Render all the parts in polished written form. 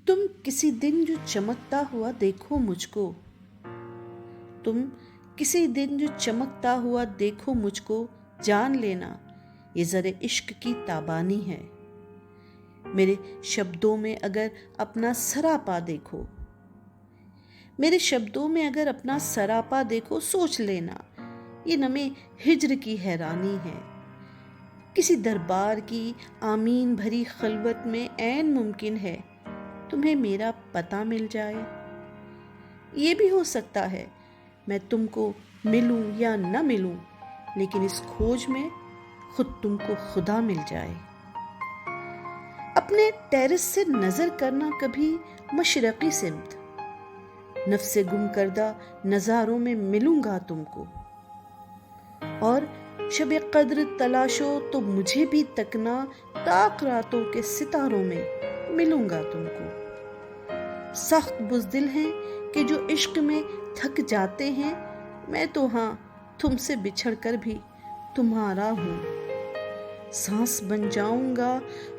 तुम किसी दिन जो चमकता हुआ देखो मुझको, तुम किसी दिन जो चमकता हुआ देखो मुझको, जान लेना ये ज़रे इश्क की ताबानी है। मेरे शब्दों में अगर अपना सरापा देखो, मेरे शब्दों में अगर अपना सरापा देखो, सोच लेना ये नमे हिज्र की हैरानी है। किसी दरबार की आमीन भरी खलवत में ऐन मुमकिन है तुम्हें मेरा पता मिल जाए। ये भी हो सकता है मैं तुमको मिलूं या न मिलूं, लेकिन इस खोज में खुद तुमको खुदा मिल जाए। अपने टेरेस से नजर करना कभी मशरकी सिमत, नफ्से गुम करदा नजारों में मिलूंगा तुमको। और शबे कद्र तलाशो तो मुझे भी तकना, ताक रातों के सितारों में मिलूंगा तुमको। सख्त बुज़दिल हैं कि जो इश्क में थक जाते हैं, मैं तो हाँ तुमसे बिछड़ कर भी तुम्हारा हूँ। सांस बन जाऊंगा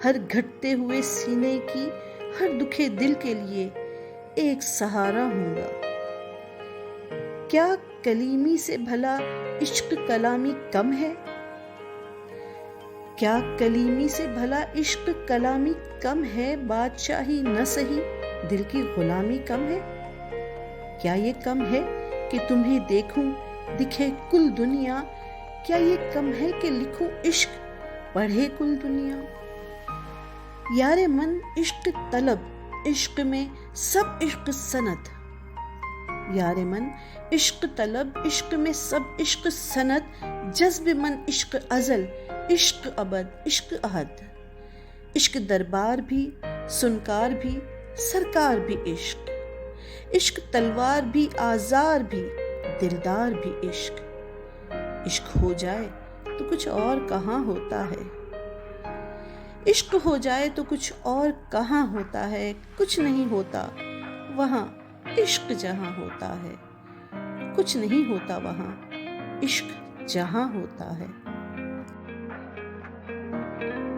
हर घटते हुए सीने की, हर दुखे दिल के लिए एक सहारा हूँगा। क्या कलीमी से भला इश्क कलामी कम है? क्या कलीमी से भला इश्क कलामी कम है? बादशाही न सही दिल की गुलामी कम है? क्या ये कम है कि तुम्हें देखूं दिखे कुल दुनिया? क्या ये कम है कि लिखूं इश्क पढ़े कुल दुनिया? यारे मन इश्क तलब, इश्क में सब इश्क सनत। यारे मन इश्क तलब, इश्क में सब इश्क सनत। जज्ब मन इश्क अजल, इश्क अबद, इश्क अहद। इश्क दरबार भी, सुनकार भी, सरकार भी इश्क। इश्क तलवार भी, आजार भी, दिलदार भी इश्क। इश्क हो जाए तो कुछ और कहाँ होता है। इश्क हो जाए तो कुछ और कहाँ होता है। कुछ नहीं होता वहाँ इश्क जहाँ होता है, कुछ नहीं होता वहाँ इश्क जहाँ होता है।